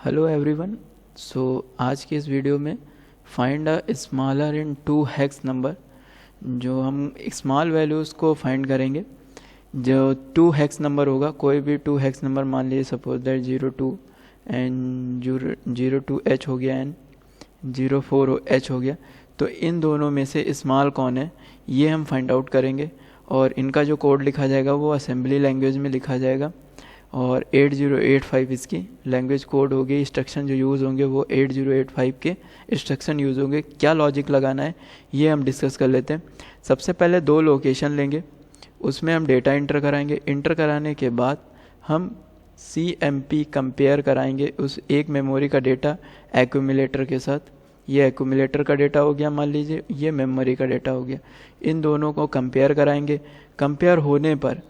Hello everyone. आज के इस वीडियो में find a smaller in 2 hex number, जो हम स्मॉल वैल्यूज़ को फाइंड करेंगे। जो 2 हेक्स नंबर होगा, कोई भी 2 हेक्स नंबर मान लीजिए, सपोज दैट 02 एंड 02H हो गया एंड 04H हो गया। तो इन दोनों में से स्मॉल कौन है, ये हम फाइंड आउट करेंगे। और इनका जो कोड लिखा जाएगा वो असेंबली लैंग्वेज में लिखा जाएगा। और 8085 इसकी लैंग्वेज कोड होगी। इंस्ट्रक्शन जो यूज़ होंगे वो 8085 के इंस्ट्रक्शन यूज़ होंगे। क्या लॉजिक लगाना है ये हम डिस्कस कर लेते हैं। सबसे पहले 2 लोकेशन लेंगे, उसमें हम डेटा इंटर कराएंगे। इंटर कराने के बाद हम CMP कंपेयर कराएंगे उस एक मेमोरी का डेटा एक्यूमुलेटर के साथ। ये एक्यूमुलेटर का डेटा हो गया, मान लीजिए ये मेमोरी का डेटा हो गया। इन दोनों को कंपेयर कराएंगे। कंपेयर होने पर,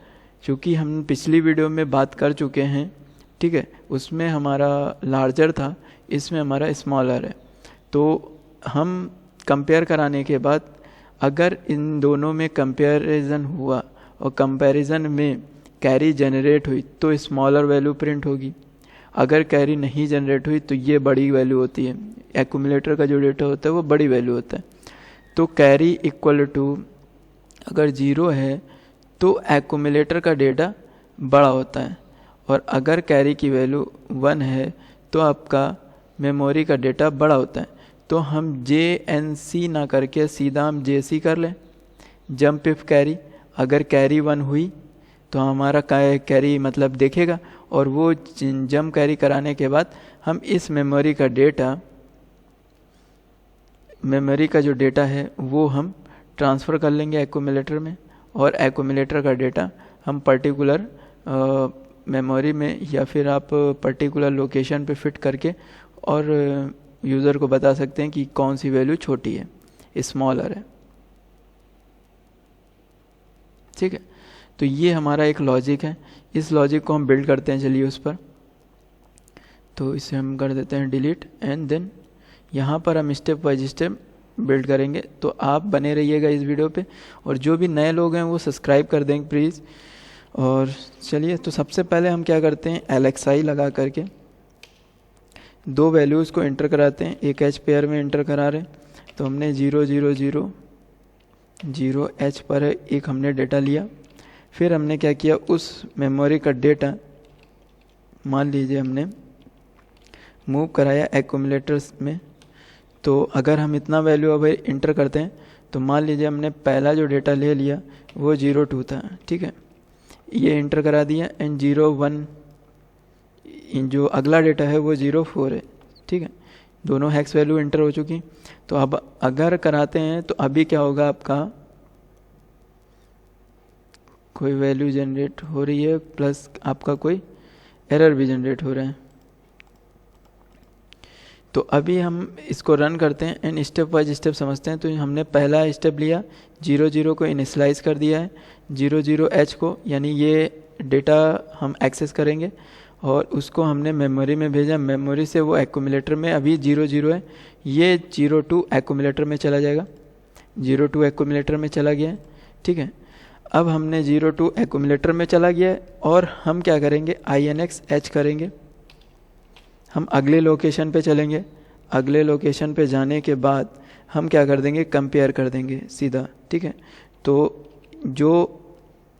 चूँकि हम पिछली वीडियो में बात कर चुके हैं, ठीक है, उसमें हमारा लार्जर था, इसमें हमारा स्मॉलर है। तो हम कंपेयर कराने के बाद अगर इन दोनों में कंपैरिजन हुआ और कंपैरिजन में कैरी जनरेट हुई तो स्मॉलर वैल्यू प्रिंट होगी। अगर कैरी नहीं जनरेट हुई तो ये बड़ी वैल्यू होती है। एक्यूमुलेटर का जो डेटा होता है वो बड़ी वैल्यू होता है। तो कैरी इक्वल टू अगर 0 है तो एक्यूमुलेटर का डेटा बड़ा होता है, और अगर कैरी की वैल्यू 1 है तो आपका मेमोरी का डेटा बड़ा होता है। तो हम JNC ना करके सीधा हम JC कर लें, जंप इफ कैरी। अगर कैरी 1 हुई तो हमारा कैरी मतलब देखेगा, और वो जंप कैरी कराने के बाद हम इस मेमोरी का जो डेटा है वो हम ट्रांसफ़र कर लेंगे एक्यूमुलेटर में। और एक्यूमुलेटर का डेटा हम पर्टिकुलर मेमोरी में या फिर आप पर्टिकुलर लोकेशन पे फिट करके और यूज़र को बता सकते हैं कि कौन सी वैल्यू छोटी है, स्मॉलर है। ठीक है, तो ये हमारा एक लॉजिक है। इस लॉजिक को हम बिल्ड करते हैं, चलिए उस पर। तो इसे हम कर देते हैं डिलीट, एंड देन यहाँ पर हम स्टेप बाय स्टेप बिल्ड करेंगे। तो आप बने रहिएगा इस वीडियो पे, और जो भी नए लोग हैं वो सब्सक्राइब कर देंगे प्लीज़। और चलिए, तो सबसे पहले हम क्या करते हैं, LXI लगा करके 2 वैल्यूज़ को इंटर कराते हैं। एक H पेयर में इंटर करा रहे हैं, तो हमने 000 पर एक हमने डेटा लिया। फिर हमने क्या किया, उस मेमोरी का डेटा मान लीजिए हमने मूव कराया एक्यूमुलेटर्स में। तो अगर हम इतना वैल्यू अब इंटर करते हैं तो मान लीजिए हमने पहला जो डेटा ले लिया वो 02 था, ठीक है, ये इंटर करा दिया। एंड 01 जो अगला डेटा है वो 04 है, ठीक है। दोनों हैक्स वैल्यू इंटर हो चुकी। तो अब अगर कराते हैं तो अभी क्या होगा, आपका कोई वैल्यू जनरेट हो रही है प्लस आपका कोई एरर भी जनरेट हो रहा है। तो अभी हम इसको रन करते हैं एंड स्टेप वाइज स्टेप समझते हैं। तो हमने पहला स्टेप लिया, 00 को इनिशियलाइज कर दिया है, 00H को, यानी ये डेटा हम एक्सेस करेंगे और उसको हमने मेमोरी में भेजा। मेमोरी से वो एक्यूमुलेटर में अभी 00 है, ये 02 एक्यूमुलेटर में चला जाएगा। 02 एक्यूमुलेटर में चला गया है, ठीक है। अब हमने 02 एक्यूमुलेटर में चला गया है, और हम क्या करेंगे, INX H करेंगे। हम अगले लोकेशन पे चलेंगे। अगले लोकेशन पे जाने के बाद हम क्या कर देंगे, कंपेयर कर देंगे सीधा, ठीक है। तो जो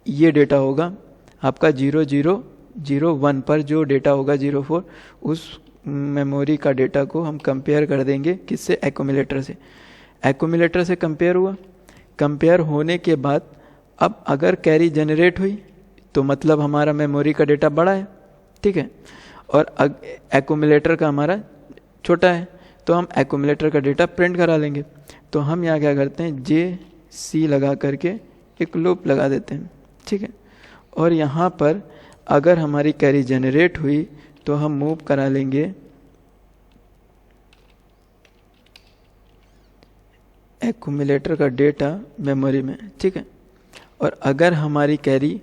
ये डेटा होगा आपका 0001 पर जो डेटा होगा 04, उस मेमोरी का डेटा को हम कंपेयर कर देंगे किससे, एक्यूमुलेटर से। एक्यूमुलेटर से कंपेयर हुआ। कंपेयर होने के बाद अब अगर कैरी जनरेट हुई तो मतलब हमारा मेमोरी का डेटा बड़ा है, ठीक है, और एक्यूमुलेटर का हमारा छोटा है, तो हम एक्यूमुलेटर का डेटा प्रिंट करा लेंगे। तो हम यहाँ क्या करते हैं, JC लगा करके एक लूप लगा देते हैं, ठीक है। और यहाँ पर अगर हमारी कैरी जनरेट हुई तो हम मूव करा लेंगे एक्यूमुलेटर का डेटा मेमोरी में, ठीक है। और अगर हमारी कैरी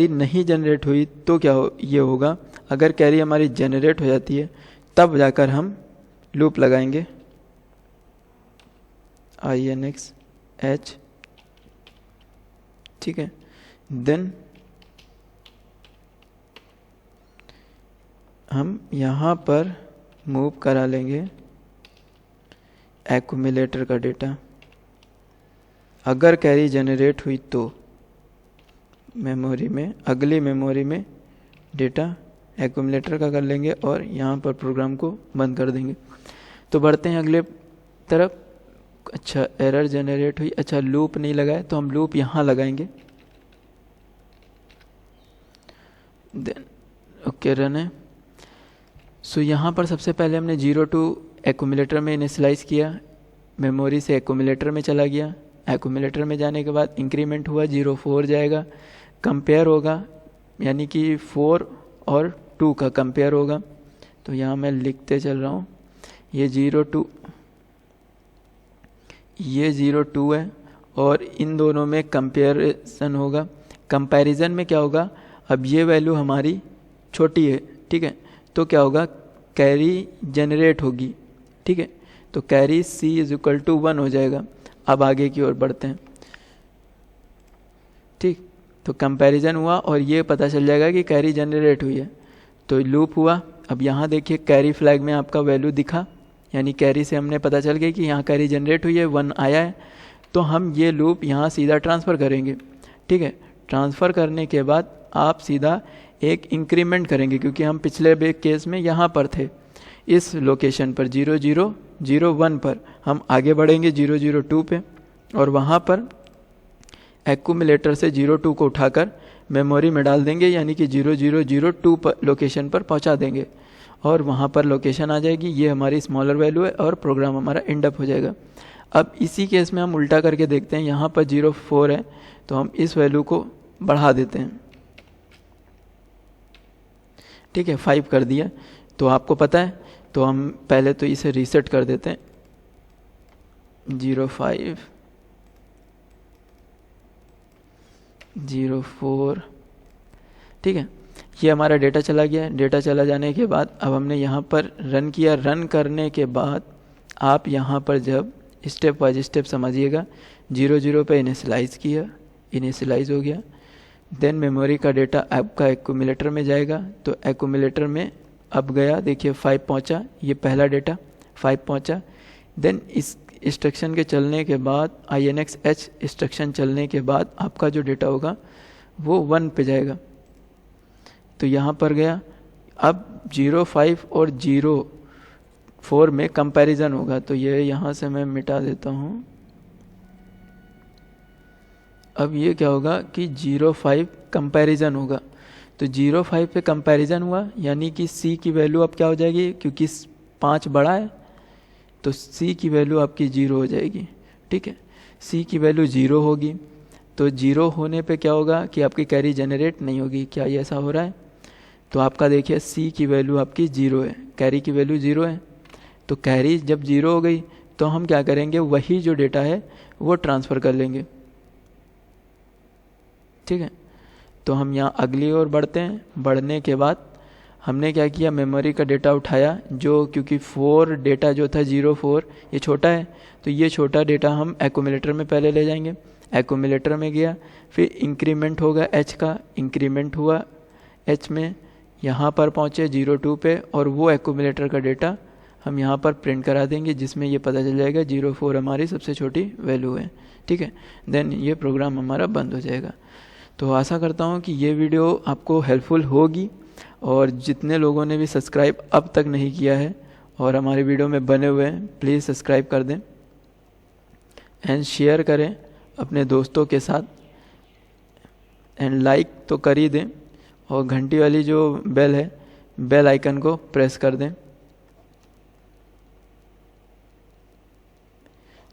नहीं जनरेट हुई तो क्या ये होगा, अगर कैरी हमारी जनरेट हो जाती है तब जाकर हम लूप लगाएंगे INX H, ठीक है। देन हम यहाँ पर मूव करा लेंगे एक्यूमुलेटर का डेटा। अगर कैरी जनरेट हुई तो मेमोरी में, अगली मेमोरी में डेटा एक्यूमुलेटर का कर लेंगे और यहाँ पर प्रोग्राम को बंद कर देंगे। तो बढ़ते हैं अगले तरफ। अच्छा, एरर जनरेट हुई। अच्छा, लूप नहीं लगाए तो हम लूप यहाँ लगाएंगे। देन ओके, रन है। सो यहाँ पर सबसे पहले हमने 0 टू एक्यूमुलेटर में इनिशियलाइज किया, मेमोरी से एक्यूमुलेटर में चला गया। एक्यूमुलेटर में जाने के बाद इंक्रीमेंट हुआ, 0 4 जाएगा, कंपेयर होगा, यानी कि 4 और 2 का कंपेयर होगा। तो यहाँ मैं लिखते चल रहा हूँ, ये 0 2 है और इन दोनों में कंपेरिजन होगा। कंपैरिजन में क्या होगा, अब ये वैल्यू हमारी छोटी है, ठीक है, तो क्या होगा, कैरी जनरेट होगी, ठीक है, तो carry C is equal to 1 हो जाएगा। अब आगे की ओर बढ़ते हैं, ठीक। तो कंपैरिजन हुआ और ये पता चल जाएगा कि कैरी जनरेट हुई है, तो लूप हुआ। अब यहाँ देखिए कैरी फ्लैग में आपका वैल्यू दिखा, यानी कैरी से हमने पता चल गया कि यहाँ कैरी जनरेट हुई है, 1 आया है। तो हम ये लूप यहाँ सीधा ट्रांसफ़र करेंगे, ठीक है। ट्रांसफ़र करने के बाद आप सीधा एक इंक्रीमेंट करेंगे, क्योंकि हम पिछले केस में यहाँ पर थे, इस लोकेशन पर 0 0 0 1 पर हम आगे बढ़ेंगे 0 0 2 पे, और वहाँ पर एक्यूमुलेटर से 0 2 को उठाकर मेमोरी में डाल देंगे, यानी कि 0 0 0 2 पर लोकेशन पर पहुँचा देंगे और वहाँ पर लोकेशन आ जाएगी। ये हमारी स्मॉलर वैल्यू है और प्रोग्राम हमारा एंड अप हो जाएगा। अब इसी केस में हम उल्टा करके देखते हैं, यहाँ पर 0 4 है तो हम इस वैल्यू को बढ़ा देते हैं, ठीक है, 5 कर दिया। तो आपको पता है, तो हम पहले तो इसे रीसेट कर देते हैं, 0 5 0 4, ठीक है। ये हमारा डेटा चला गया। डेटा चला जाने के बाद अब हमने यहाँ पर रन किया। रन करने के बाद आप यहाँ पर जब स्टेप बाय स्टेप समझिएगा, 0 0 पे इनिशियलाइज़ किया, इनिशियलाइज़ हो गया। देन मेमोरी का डेटा आपका एक्यूमुलेटर में जाएगा, तो एक्यूमुलेटर में अब गया, देखिए 5 पहुँचा, ये पहला डेटा 5 पहुँचा। देन इस इंस्ट्रक्शन के चलने के बाद, INX H इंस्ट्रक्शन चलने के बाद आपका जो डेटा होगा वो 1 पे जाएगा, तो यहाँ पर गया। अब 0 5 और 0 4 में कंपैरिजन होगा, तो ये यहाँ से मैं मिटा देता हूँ। अब ये क्या होगा कि 0 5 कंपैरिजन होगा, तो 0 5 पे कंपैरिजन हुआ, यानी कि C की वैल्यू अब क्या हो जाएगी, क्योंकि 5 बड़ा है तो C की वैल्यू आपकी 0 हो जाएगी, ठीक है। C की वैल्यू 0 होगी, तो 0 होने पे क्या होगा कि आपकी कैरी जनरेट नहीं होगी। क्या ये ऐसा हो रहा है? तो आपका देखिए C की वैल्यू आपकी 0 है, कैरी की वैल्यू 0 है, तो कैरी जब 0 हो गई तो हम क्या करेंगे, वही जो डेटा है वो ट्रांसफ़र कर लेंगे, ठीक है। तो हम यहाँ अगली ओर बढ़ते हैं। बढ़ने के बाद हमने क्या किया, मेमोरी का डेटा उठाया, जो क्योंकि 4 डेटा जो था 0 4 ये छोटा है, तो ये छोटा डेटा हम एक्यूमुलेटर में पहले ले जाएंगे। एक्यूमुलेटर में गया, फिर इंक्रीमेंट होगा H का, इंक्रीमेंट हुआ H में, यहाँ पर पहुँचे 0 2 पे, और वो एक्यूमुलेटर का डेटा हम यहाँ पर प्रिंट करा देंगे, जिसमें ये पता चल जाएगा 0 4 हमारी सबसे छोटी वैल्यू है, ठीक है। देन ये प्रोग्राम हमारा बंद हो जाएगा। तो आशा करता हूँ कि ये वीडियो आपको हेल्पफुल होगी, और जितने लोगों ने भी सब्सक्राइब अब तक नहीं किया है और हमारे वीडियो में बने हुए हैं, प्लीज़ सब्सक्राइब कर दें एंड शेयर करें अपने दोस्तों के साथ, एंड लाइक तो कर ही दें, और घंटी वाली जो बेल है, बेल आइकन को प्रेस कर दें।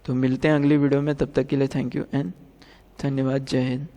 तो मिलते हैं अगली वीडियो में, तब तक के लिए थैंक यू एंड धन्यवाद। जय हिंद।